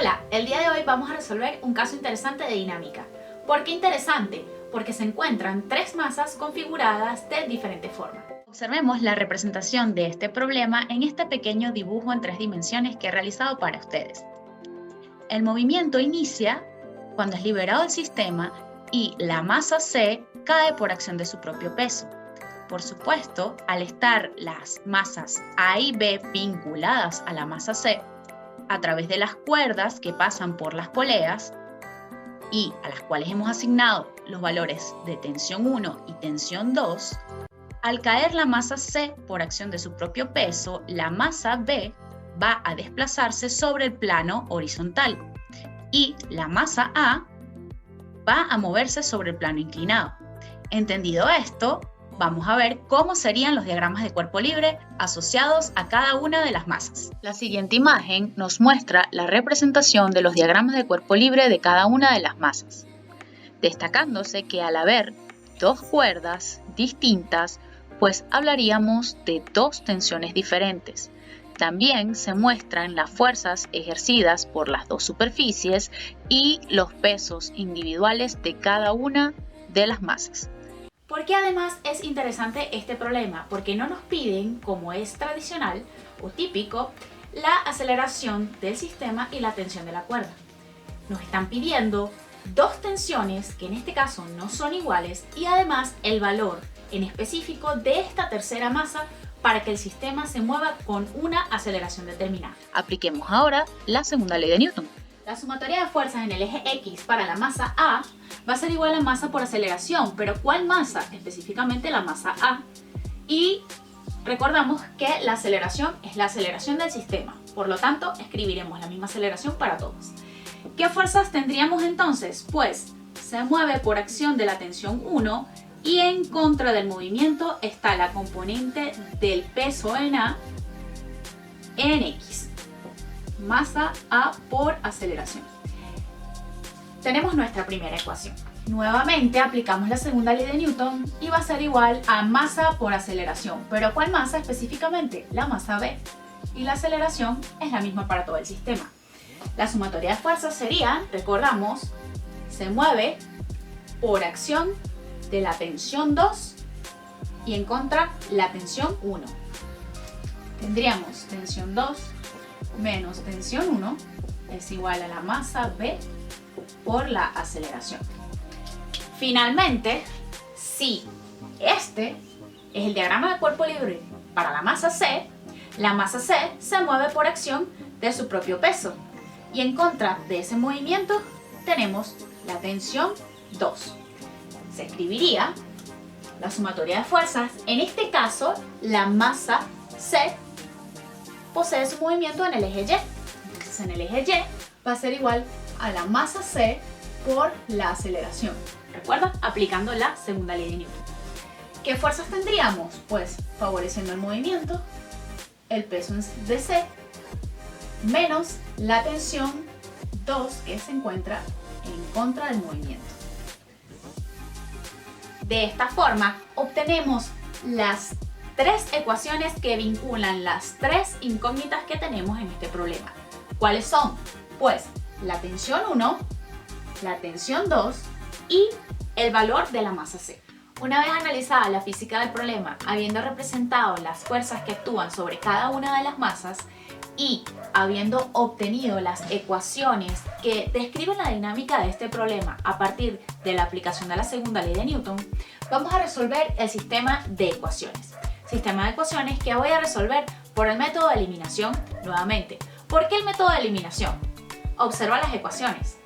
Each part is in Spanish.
Hola, el día de hoy vamos a resolver un caso interesante de dinámica. ¿Por qué interesante? Porque se encuentran tres masas configuradas de diferente forma. Observemos la representación de este problema en este pequeño dibujo en 3 dimensiones que he realizado para ustedes. El movimiento inicia cuando es liberado el sistema y la masa C cae por acción de su propio peso. Por supuesto, al estar las masas A y B vinculadas a la masa C, a través de las cuerdas que pasan por las poleas y a las cuales hemos asignado los valores de tensión 1 y tensión 2, al caer la masa C por acción de su propio peso, la masa B va a desplazarse sobre el plano horizontal y la masa A va a moverse sobre el plano inclinado. Entendido esto, vamos a ver cómo serían los diagramas de cuerpo libre asociados a cada una de las masas. La siguiente imagen nos muestra la representación de los diagramas de cuerpo libre de cada una de las masas, destacándose que al haber dos cuerdas distintas, pues hablaríamos de dos tensiones diferentes. También se muestran las fuerzas ejercidas por las dos superficies y los pesos individuales de cada una de las masas. ¿Por qué además es interesante este problema? Porque no nos piden, como es tradicional o típico, la aceleración del sistema y la tensión de la cuerda. Nos están pidiendo dos tensiones que en este caso no son iguales y además el valor en específico de esta tercera masa para que el sistema se mueva con una aceleración determinada. Apliquemos ahora la segunda ley de Newton. La sumatoria de fuerzas en el eje X para la masa A va a ser igual a masa por aceleración, pero ¿cuál masa? Específicamente la masa A. Y recordamos que la aceleración es la aceleración del sistema, por lo tanto escribiremos la misma aceleración para todos. ¿Qué fuerzas tendríamos entonces? Pues se mueve por acción de la tensión 1 y en contra del movimiento está la componente del peso en A en X. Masa A por aceleración. Tenemos nuestra primera ecuación. Nuevamente aplicamos la segunda ley de Newton y va a ser igual a masa por aceleración. ¿Pero cuál masa específicamente? La masa B. Y la aceleración es la misma para todo el sistema. La sumatoria de fuerzas sería, recordamos, se mueve por acción de la tensión 2 y en contra la tensión 1. Tendríamos tensión 2 menos tensión 1 es igual a la masa B por la aceleración. Finalmente, si este es el diagrama de cuerpo libre para la masa C se mueve por acción de su propio peso y en contra de ese movimiento tenemos la tensión 2. Se escribiría la sumatoria de fuerzas, en este caso la masa C posee su movimiento en el eje Y. Entonces en el eje Y va a ser igual a la masa C por la aceleración. ¿Recuerda? Aplicando la segunda ley de Newton. ¿Qué fuerzas tendríamos? Pues favoreciendo el movimiento, el peso de C menos la tensión 2 que se encuentra en contra del movimiento. De esta forma obtenemos las tres ecuaciones que vinculan las tres incógnitas que tenemos en este problema. ¿Cuáles son? Pues la tensión 1, la tensión 2 y el valor de la masa C. Una vez analizada la física del problema, habiendo representado las fuerzas que actúan sobre cada una de las masas y habiendo obtenido las ecuaciones que describen la dinámica de este problema a partir de la aplicación de la segunda ley de Newton, vamos a resolver el sistema de ecuaciones. Sistema de ecuaciones que voy a resolver por el método de eliminación nuevamente. ¿Por qué el método de eliminación? Observa las ecuaciones.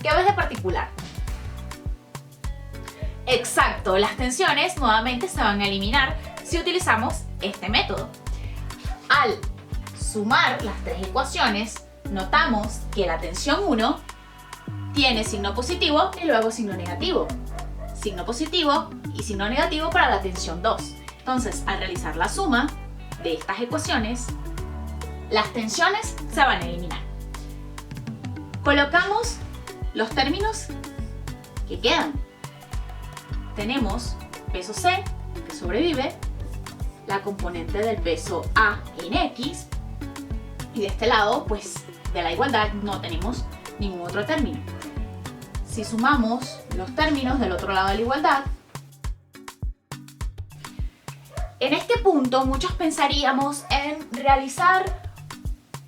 ¿Qué ves de particular? Exacto, las tensiones nuevamente se van a eliminar si utilizamos este método. Al sumar las tres ecuaciones, notamos que la tensión 1 tiene signo positivo y luego signo negativo. Signo positivo y signo negativo para la tensión 2. Entonces, al realizar la suma de estas ecuaciones, las tensiones se van a eliminar. Colocamos los términos que quedan. Tenemos peso C, que sobrevive, la componente del peso A en X, y de este lado, pues, de la igualdad no tenemos ningún otro término. Si sumamos los términos del otro lado de la igualdad, en este punto muchos pensaríamos en realizar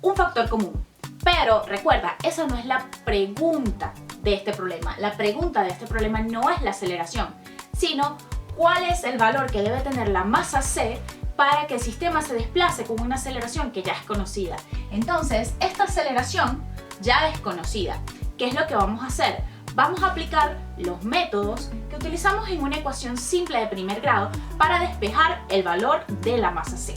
un factor común. Pero recuerda, esa no es la pregunta de este problema. La pregunta de este problema no es la aceleración, sino cuál es el valor que debe tener la masa c para que el sistema se desplace con una aceleración que ya es conocida. Entonces, esta aceleración ya es conocida. ¿Qué es lo que vamos a hacer? Vamos a aplicar los métodos que utilizamos en una ecuación simple de primer grado para despejar el valor de la masa c.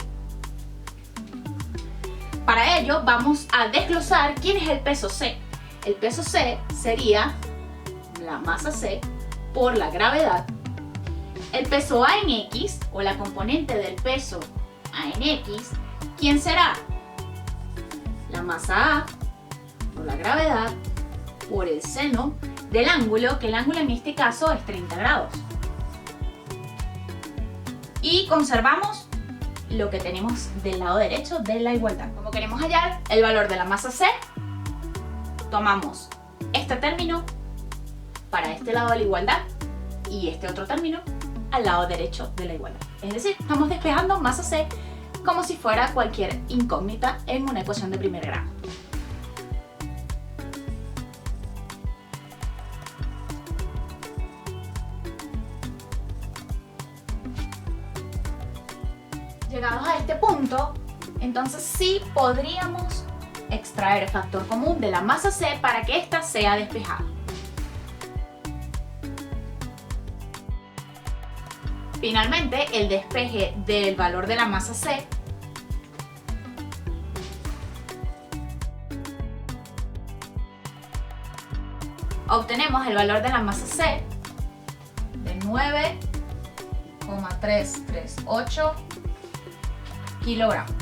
Para ello vamos a desglosar quién es el peso c. El peso c sería la masa c por la gravedad. El peso a en x, o la componente del peso a en x, ¿quién será? La masa a por la gravedad por el seno del ángulo, que el ángulo en este caso es 30 grados. Y conservamos lo que tenemos del lado derecho de la igualdad. Como queremos hallar el valor de la masa c, tomamos este término para este lado de la igualdad y este otro término al lado derecho de la igualdad. Es decir, estamos despejando masa c como si fuera cualquier incógnita en una ecuación de primer grado. Llegados a este punto, entonces sí podríamos extraer el factor común de la masa c para que ésta sea despejada. Finalmente, el despeje del valor de la masa c obtenemos el valor de la masa c de 9,338 kilogramos.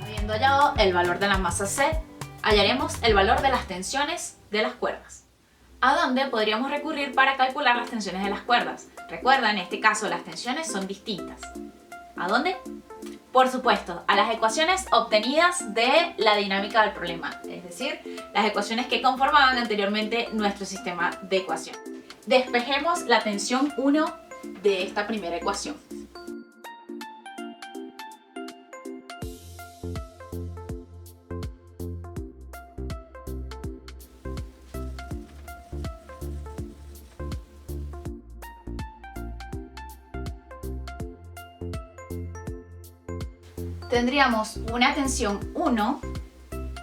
Habiendo hallado el valor de la masa c, hallaremos el valor de las tensiones de las cuerdas. ¿A dónde podríamos recurrir para calcular las tensiones de las cuerdas? Recuerda, en este caso las tensiones son distintas. ¿A dónde? Por supuesto, a las ecuaciones obtenidas de la dinámica del problema, es decir, las ecuaciones que conformaban anteriormente nuestro sistema de ecuación. Despejemos la tensión 1 de esta primera ecuación. Tendríamos una tensión 1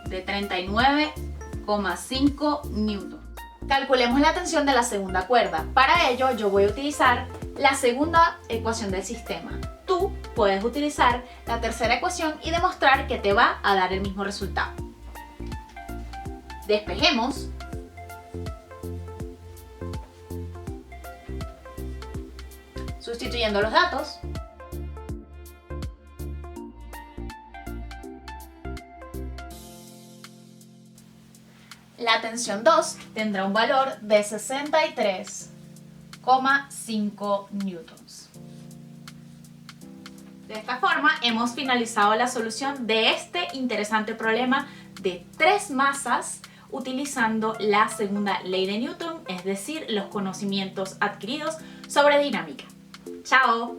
de 39,5 newtons. Calculemos la tensión de la segunda cuerda. Para ello yo voy a utilizar la segunda ecuación del sistema. Tú puedes utilizar la tercera ecuación y demostrar que te va a dar el mismo resultado. Despejemos. Sustituyendo los datos. La tensión 2 tendrá un valor de 63,5 newtons. De esta forma hemos finalizado la solución de este interesante problema de 3 masas utilizando la segunda ley de Newton, es decir, los conocimientos adquiridos sobre dinámica. ¡Chao!